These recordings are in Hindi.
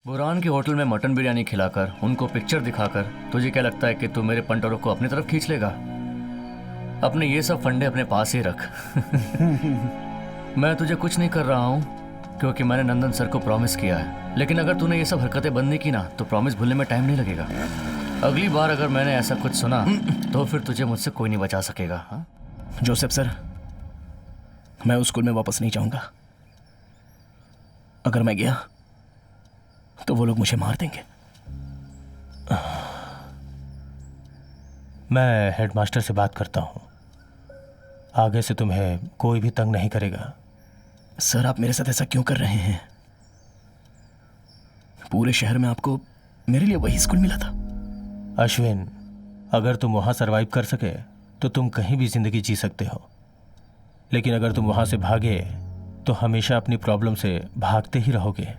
बुरान के होटल में मटन बिरयानी खिलाकर, उनको पिक्चर दिखाकर तुझे क्या लगता है कि तू मेरे पंटरों को अपनी तरफ खींच लेगा? अपने ये सब फंडे अपने पास ही रख। मैं तुझे कुछ नहीं कर रहा हूँ क्योंकि मैंने नंदन सर को प्रॉमिस किया है, लेकिन अगर तूने ये सब हरकतें बंद नहीं की ना तो प्रॉमिस भूलने में टाइम नहीं लगेगा। अगली बार अगर मैंने ऐसा कुछ सुना तो फिर तुझे मुझसे कोई नहीं बचा सकेगा। हाँ जोसेफ सर, मैं उस स्कूल में वापस नहीं जाऊंगा। अगर मैं गया तो वो लोग मुझे मार देंगे। मैं हेडमास्टर से बात करता हूँ, आगे से तुम्हें कोई भी तंग नहीं करेगा। सर, आप मेरे साथ ऐसा क्यों कर रहे हैं? पूरे शहर में आपको मेरे लिए वही स्कूल मिला था। अश्विन, अगर तुम वहाँ सरवाइव कर सके तो तुम कहीं भी जिंदगी जी सकते हो, लेकिन अगर तुम वहाँ से भागे तो हमेशा अपनी प्रॉब्लम से भागते ही रहोगे।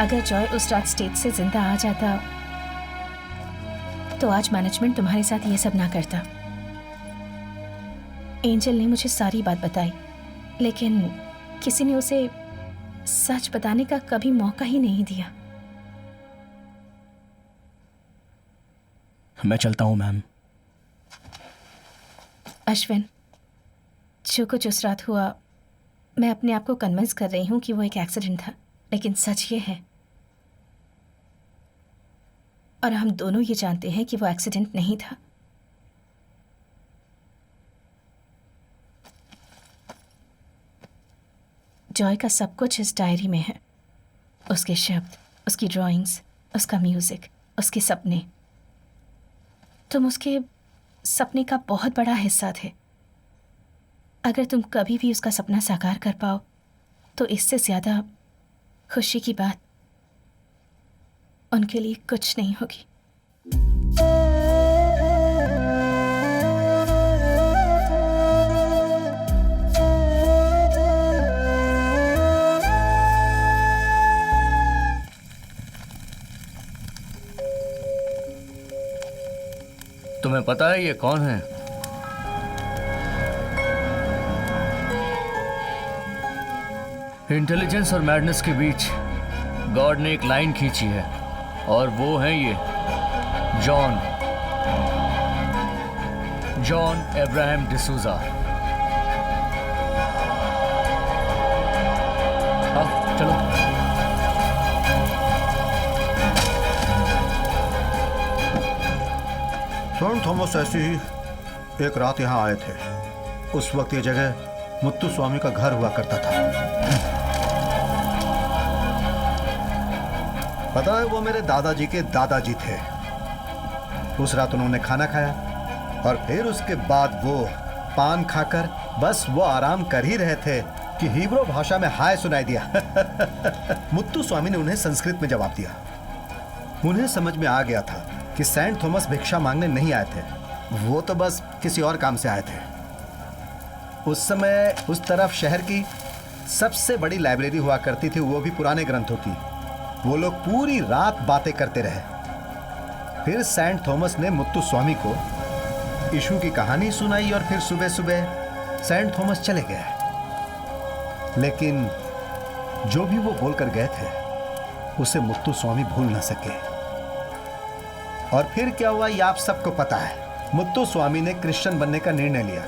अगर जॉय उस रात स्टेज से जिंदा आ जाता तो आज मैनेजमेंट तुम्हारे साथ ये सब ना करता। एंजल ने मुझे सारी बात बताई, लेकिन किसी ने उसे सच बताने का कभी मौका ही नहीं दिया। मैं चलता हूं मैम। अश्विन, जो कुछ उस रात हुआ, मैं अपने आप को कन्विंस कर रही हूँ कि वो एक एक्सीडेंट था, लेकिन सच ये है और हम दोनों ये जानते हैं कि वो एक्सीडेंट नहीं था। जॉय का सब कुछ इस डायरी में है, उसके शब्द, उसकी ड्राइंग्स, उसका म्यूजिक, उसके सपने। तुम उसके सपने का बहुत बड़ा हिस्सा थे। अगर तुम कभी भी उसका सपना साकार कर पाओ तो इससे ज्यादा खुशी की बात उनके लिए कुछ नहीं होगी। तुम्हें पता है ये कौन है? इंटेलिजेंस और मैडनेस के बीच गॉड ने एक लाइन खींची है और वो है ये जॉन अब्राहम डिसूजा। हाँ चलो। सेंट थॉमस ऐसी ही एक रात यहाँ आए थे। उस वक्त ये जगह मुत्तु स्वामी का घर हुआ करता था। पता है, वो मेरे दादाजी के दादाजी थे। उस रात उन्होंने खाना खाया और फिर उसके बाद वो पान खाकर बस वो आराम कर ही रहे थे कि हिब्रू भाषा में हाय सुनाई दिया। मुत्तु स्वामी ने उन्हें संस्कृत में जवाब दिया। उन्हें समझ में आ गया था कि सेंट थॉमस भिक्षा मांगने नहीं आए थे, वो तो बस किसी और काम से आए थे। उस समय उस तरफ शहर की सबसे बड़ी लाइब्रेरी हुआ करती थी, वो भी पुराने ग्रंथों की। वो लोग पूरी रात बातें करते रहे। फिर सेंट थॉमस ने मुत्तु स्वामी को यीशु की कहानी सुनाई और फिर सुबह सुबह सेंट थॉमस चले गए। लेकिन जो भी वो बोलकर गए थे उसे मुत्तु स्वामी भूल ना सके। और फिर क्या हुआ ये आप सबको पता है। मुत्तु स्वामी ने क्रिश्चियन बनने का निर्णय लिया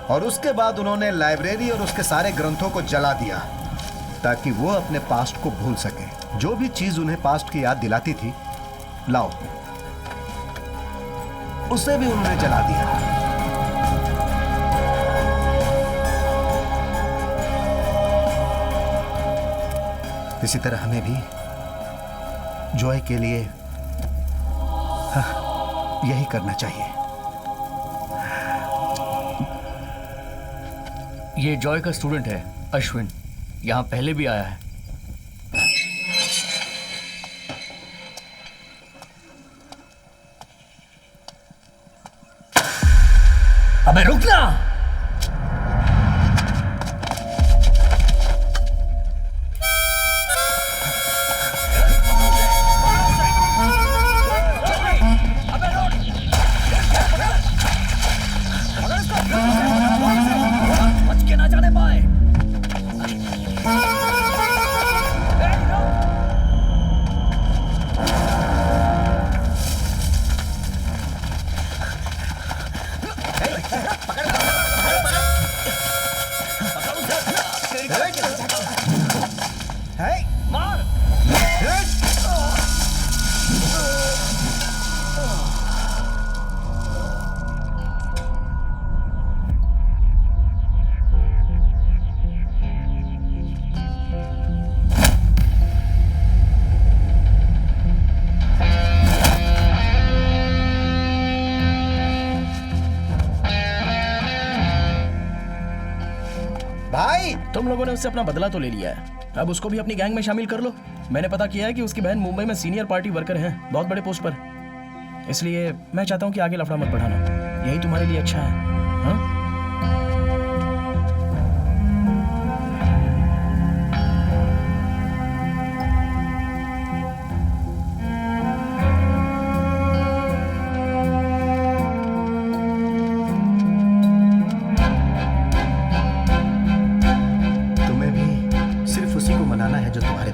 और उसके बाद उन्होंने लाइब्रेरी और उसके सारे ग्रंथों को जला दिया ताकि वो अपने पास्ट को भूल सके। जो भी चीज उन्हें पास्ट की याद दिलाती थी, लाओ, उसे भी उन्होंने जला दिया। इसी तरह हमें भी जॉय के लिए यही करना चाहिए। ये जॉय का स्टूडेंट है अश्विन, यहाँ पहले भी आया है। अबे रुकना! तुम लोगों ने उससे अपना बदला तो ले लिया है, अब उसको भी अपनी गैंग में शामिल कर लो। मैंने पता किया है कि उसकी बहन मुंबई में सीनियर पार्टी वर्कर है, बहुत बड़े पोस्ट पर। इसलिए मैं चाहता हूँ कि आगे लफड़ा मत बढ़ाना, यही तुम्हारे लिए अच्छा है। हाँ?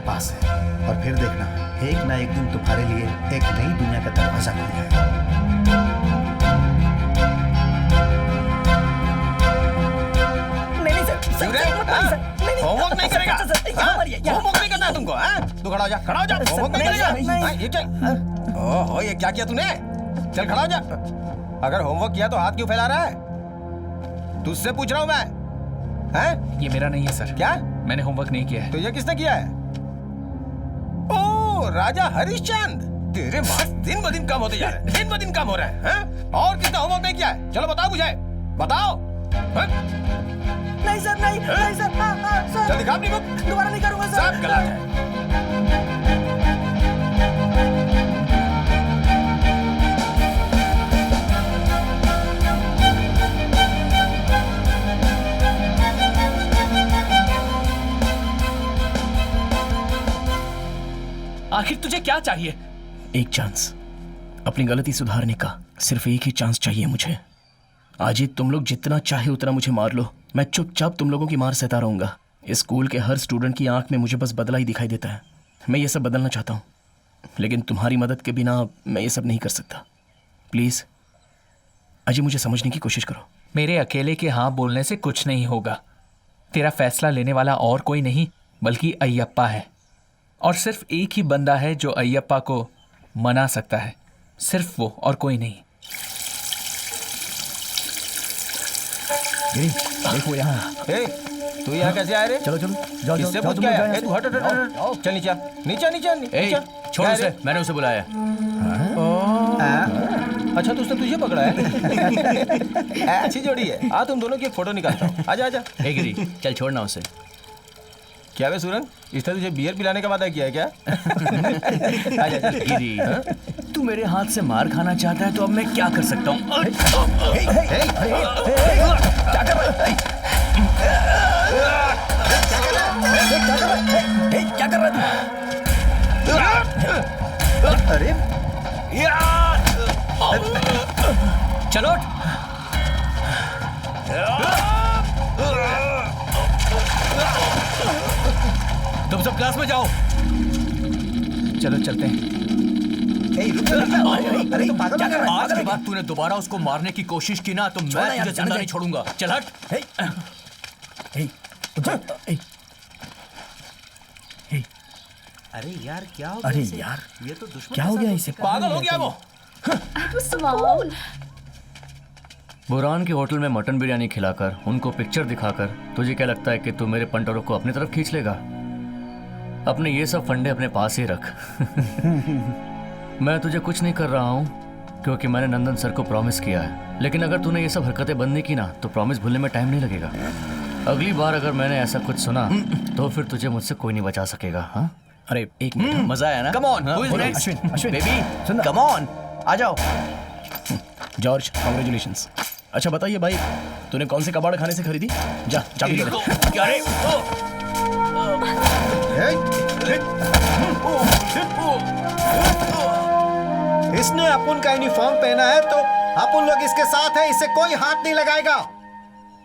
पास है और फिर देखना एक ना एक दिन तुम्हारे लिए एक नई दुनिया का दरवाजा खुल जाएगा। होमवर्क नहीं करेगा? होमवर्क नहीं करना है तुमको? तू खड़ा हो जा, खड़ा हो जा। होमवर्क नहीं करेगा? ये क्या? ओहो, ये क्या किया तूने? चल खड़ा हो जा। अगर होमवर्क किया तो हाथ क्यों फैला रहा है? तुझसे पूछ रहा हूँ मैं। हैं? ये मेरा नहीं है सर। क्या? मैंने होमवर्क नहीं किया है। तो ये किसने किया है? ओ, राजा हरिश्चंद्र, तेरे मार्क्स दिन ब दिन कम होते जा रहे हैं, दिन ब दिन कम हो रहे हैं। और किसने होमवर्क नहीं किया है? चलो बताओ मुझे, बताओ। नहीं सर, नहीं सर, सर। चल दिखा अपनी बुक। दोबारा नहीं करूंगा सर। सब गलत है। आखिर तुझे क्या चाहिए? एक चांस अपनी गलती सुधारने का, सिर्फ एक ही चांस चाहिए मुझे। आज ही तुम लोग जितना चाहे उतना मुझे मार लो, मैं चुपचाप तुम लोगों की मार सहता रहूंगा। इस स्कूल के हर स्टूडेंट की आंख में मुझे बस बदला ही दिखाई देता है। मैं ये सब बदलना चाहता हूँ, लेकिन तुम्हारी मदद के बिना मैं ये सब नहीं कर सकता। प्लीज अजय, मुझे समझने की कोशिश करो। मेरे अकेले के हाँ बोलने से कुछ नहीं होगा। तेरा फैसला लेने वाला और कोई नहीं बल्कि अय्यप्पा है, और सिर्फ एक ही बंदा है जो अय्यप्पा को मना सकता है, सिर्फ वो और कोई नहीं। देखो यहाँ। तू यहाँ कैसे आया रे? चलो चलो, जाओ इससे जाओ, पूछ तुम क्या लोग है? जाओ ए, तू हट हट हट हट। चल नीचे नीचे नीचे नीचे। छोड़ उसे, मैंने उसे बुलाया। अच्छा तो उसने तुझे पकड़ा है? अच्छी जोड़ी है। आ तुम दोनों की एक फोटो निकालता हूँ। आजा आजा। ए गिरी, चल छोड़ना उसे। क्या वे सूरंग, इसने तुझे बियर पिलाने का वादा किया है क्या? आजा आजा। गिरी, तू मेरे हाथ से मार खाना चाहता है तो अब मैं क्या कर सकता हूँ? क्या कर रहा है? अरे चलो तुम सब क्लास में जाओ। चलो चलते हैं। अरे तो पागल क्या कर रहा है? आज के बाद तूने दोबारा उसको मारने की कोशिश की ना तो मैं तुझे जिंदा नहीं छोड़ूंगा। चल हट। अरे यार क्या हो अरे गया? यार, ये तो दुश्मन क्या हो गया इसे? पागल हो गया वो। बुरान के होटल में मटन बिरयानी खिलाकर, उनको पिक्चर दिखाकर तुझे क्या लगता है कि तू मेरे पंटरों को अपनी तरफ खींच लेगा? अपने ये सब फंडे अपने पास ही रख। मैं तुझे कुछ नहीं कर रहा हूँ क्योंकि मैंने नंदन सर को प्रॉमिस किया है, लेकिन अगर तूने ये सब हरकतें बंद नहीं की ना तो प्रॉमिस भूलने में टाइम नहीं लगेगा। अगली बार अगर मैंने ऐसा कुछ सुना तो फिर तुझे मुझसे कोई नहीं बचा सकेगा। हाँ, अरे एक मिनट, मजा आया ना? Come on Ashwin, Ashwin, baby, सुन ना। कम ऑन, आ जाओ। George, congratulations. अच्छा बताइए भाई, तूने कौन से कबाड़ खाने से खरीदी? जा चाबी ले ले। क्या रे? इसने अपुन का यूनिफॉर्म पहना है तो अपुन लोग इसके साथ है, इससे कोई हाथ नहीं लगाएगा।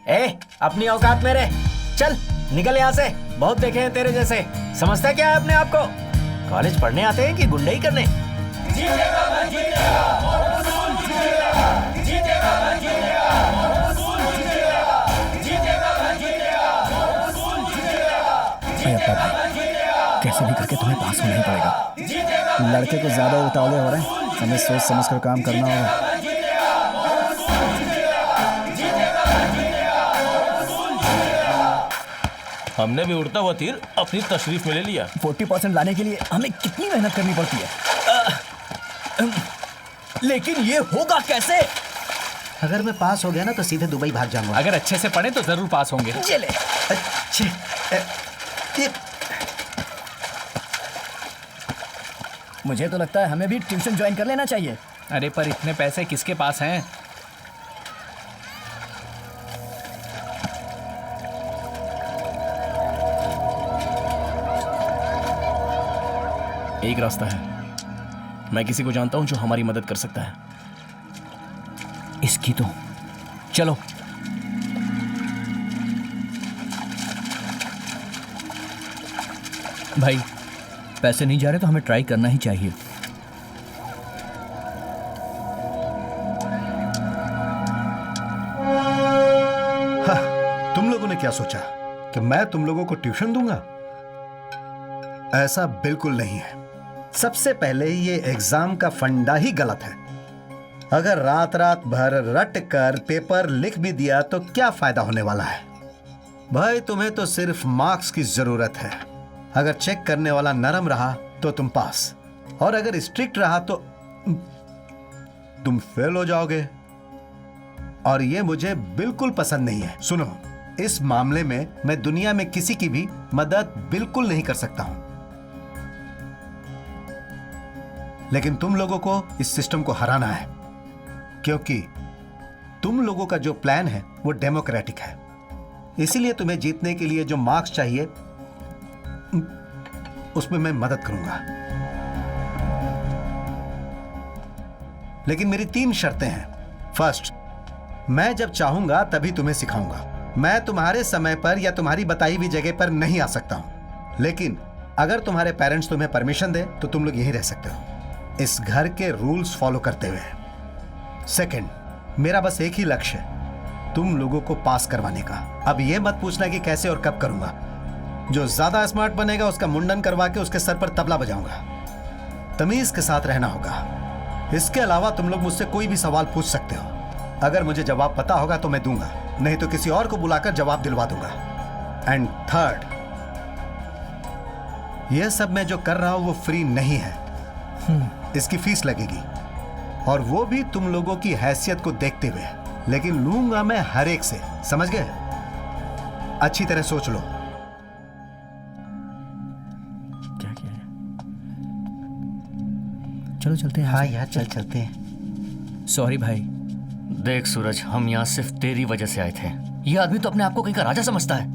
ए, अपनी औकात में रह। चल निकल यहाँ से, बहुत देखे हैं तेरे जैसे। समझता क्या है अपने आप को? कॉलेज पढ़ने आते हैं कि गुंडई करने? कैसे भी करके तुम्हें पास होना ही पड़ेगा। लड़के को ज्यादा उतावले हो रहे हैं, हमें सोच समझ कर काम करना होगा। हमने भी उड़ता हुआ तीर अपनी तशरीफ में ले लिया। 40% लाने के लिए हमें कितनी मेहनत करनी पड़ती है। लेकिन ये होगा कैसे? अगर मैं पास हो गया ना तो सीधे दुबई भाग जाऊंगा। अगर अच्छे से पढ़े तो जरूर पास होंगे। चले अच्छे ये मुझे तो लगता है हमें भी ट्यूशन ज्वाइन कर लेना चाहिए। अरे पर इतने पैसे किसके पास हैं? एक रास्ता है, मैं किसी को जानता हूं जो हमारी मदद कर सकता है। इसकी तो चलो। भाई पैसे नहीं जा रहे तो हमें ट्राई करना ही चाहिए। तुम लोगों ने क्या सोचा कि मैं तुम लोगों को ट्यूशन दूंगा? ऐसा बिल्कुल नहीं है। सबसे पहले ये एग्जाम का फंडा ही गलत है। अगर रात रात भर रट कर पेपर लिख भी दिया तो क्या फायदा होने वाला है? भाई तुम्हें तो सिर्फ मार्क्स की जरूरत है। अगर चेक करने वाला नरम रहा तो तुम पास, और अगर स्ट्रिक्ट रहा तो तुम फेल हो जाओगे, और ये मुझे बिल्कुल पसंद नहीं है। सुनो, इस मामले में मैं दुनिया में किसी की भी मदद बिल्कुल नहीं कर सकता हूं, लेकिन तुम लोगों को इस सिस्टम को हराना है, क्योंकि तुम लोगों का जो प्लान है वो डेमोक्रेटिक है। इसीलिए तुम्हें जीतने के लिए जो मार्क्स चाहिए उसमें मैं मदद करूंगा, लेकिन मेरी 3 शर्तें हैं। फर्स्ट, मैं जब चाहूंगा तभी तुम्हें सिखाऊंगा। मैं तुम्हारे समय पर या तुम्हारी बताई हुई जगह पर नहीं आ सकता हूं, लेकिन अगर तुम्हारे पेरेंट्स तुम्हें परमिशन दे तो तुम लोग यहीं रह सकते हो, इस घर के रूल्स फॉलो करते हुए। सेकंड, मेरा बस एक ही लक्ष्य है, तुम लोगों को पास करवाने का। अब यह मत पूछना कि कैसे और कब करूंगा। जो ज्यादा स्मार्ट बनेगा उसका मुंडन करवा के उसके सर पर तबला बजाऊंगा। तमीज के साथ रहना होगा। इसके अलावा तुम लोग मुझसे कोई भी सवाल पूछ सकते हो। अगर मुझे जवाब पता होगा तो मैं दूंगा, नहीं तो किसी और को बुलाकर जवाब दिलवा दूंगा। एंड थर्ड, यह सब मैं जो कर रहा हूं वो फ्री नहीं है, इसकी फीस लगेगी, और वो भी तुम लोगों की हैसियत को देखते हुए, लेकिन लूंगा मैं हर एक से। समझ गए? अच्छी तरह सोच लो। क्या किया है? चलो चलते हैं। हाँ यार, चल चलते हैं। सॉरी भाई। देख सूरज, हम यहाँ सिर्फ तेरी वजह से आए थे। ये आदमी तो अपने आप को कहीं का राजा समझता है।